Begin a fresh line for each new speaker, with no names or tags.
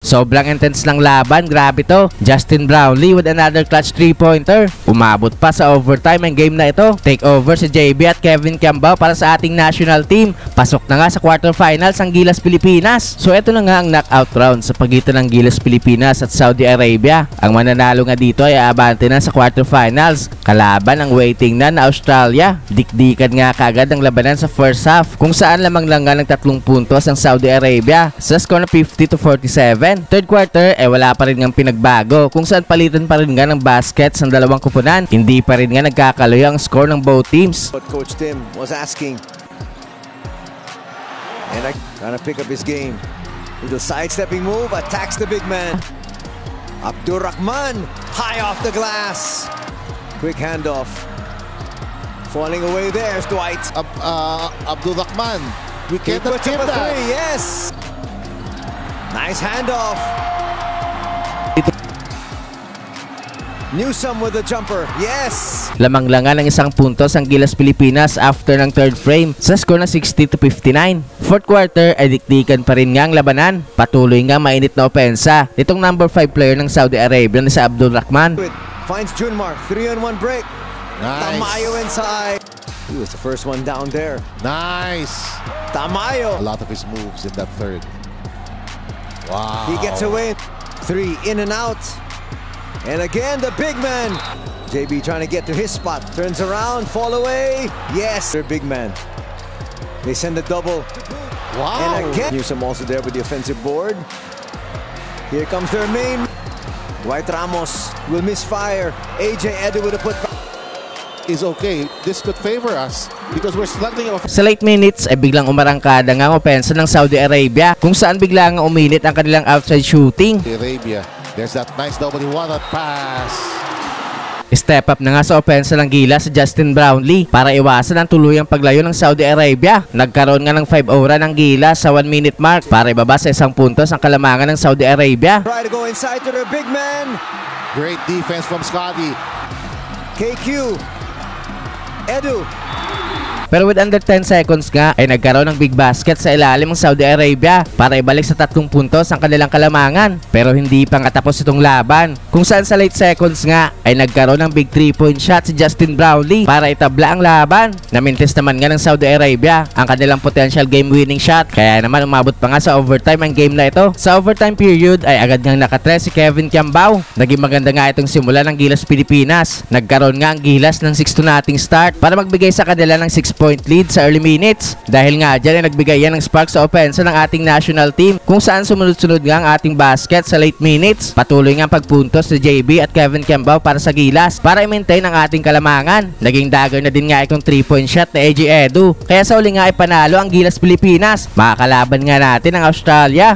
Sobrang intense ng laban, grabe to. Justin Brownlee with another clutch 3-pointer. Umabot pa sa overtime ang game na ito. Take over si JB at Kevin Kiambao para sa ating national team. Pasok na nga sa quarterfinals ang Gilas Pilipinas. So ito na nga ang knockout round sa pagitan ng Gilas Pilipinas at Saudi Arabia. Ang mananalo nga dito ay aabante na sa quarterfinals. Kalaban ang waiting na Australia. Dikdikan nga kagad ang labanan sa first half kung saan lamang lang nga ng 3 puntos ang Saudi Arabia sa score na 50-47. Third quarter wala pa rin ng pinagbago kung saan palitan pa rin nga ng baskets ng dalawang kupunan. Hindi pa rin nga nagkakaloy ang score ng both teams.
What Coach Tim was asking. And trying to pick up his game. Little sidestepping move, attacks the big man. Abdurrahman, high off the glass. Quick handoff. Falling away there's Dwight.
Abdurrahman. We
He
cannot
puts up
give
a
that.
3, yes. Nice handoff. Newsome with the jumper, yes.
Lamang-langan ng 1 puntos ang Gilas Pilipinas after ng third frame sa score na 60-59. Fourth quarter ay dikdikan pa rin nga ang labanan. Patuloy nga mainit na opensa itong number 5 player ng Saudi Arabia na si Abdurrahman.
Finds Junmar, 3-on-1 break.
Nice.
Tamayo inside. He was the first one down there.
Nice.
Tamayo.
A lot of his moves in that third. Wow.
He gets away. 3 in and out. And again, the big man. JB trying to get to his spot. Turns around, fall away. Yes, their big man. They send a double.
Wow.
And again, Newsome also there with the offensive board. Here comes their main. Dwight Ramos will misfire. AJ Edu with a put.
Is okay. This could favor us because we're slugging off.
Sa late minutes ay biglang umarangkada nga ang opensa ng Saudi Arabia kung saan biglang uminit ang kanilang outside shooting.
Arabia. There's that nice double one pass.
Step up na nga sa opensa ng Gilas si Justin Brownlee para iwasan ang tuluyang paglayo ng Saudi Arabia. Nagkaroon nga ng 5-0 ng Gilas sa 1-minute mark para ibaba sa 1 puntos ang kalamangan ng Saudi Arabia.
Try to go inside to their big man.
Great defense from Scotty.
KQ. Edu.
Pero with under 10 seconds nga ay nagkaroon ng big basket sa ilalim ng Saudi Arabia para ibalik sa 3 puntos ang kanilang kalamangan. Pero hindi pa nga tapos itong laban kung saan sa late seconds nga ay nagkaroon ng big 3-point shot si Justin Brownlee para itabla ang laban. Namintis naman nga ng Saudi Arabia ang kanilang potential game winning shot kaya naman umabot pa nga sa overtime ang game na ito. Sa overtime period ay agad ngang nakatres si Kevin Kiambao. Naging maganda nga itong simula ng Gilas Pilipinas. Nagkaroon nga ang Gilas ng 6-0 start para magbigay sa kanila ng 6-point lead sa early minutes. Dahil nga dyan ay nagbigay yan ng spark sa opensa ng ating national team kung saan sumunod-sunod nga ang ating basket sa late minutes. Patuloy nga pagpuntos ni JB at Kevin Kiambao para sa Gilas para i-maintain ang ating kalamangan. Naging dagger na din nga itong 3-point shot ni AJ Edu. Kaya sa uli nga ay panalo ang Gilas Pilipinas. Makakalaban nga natin ang Australia.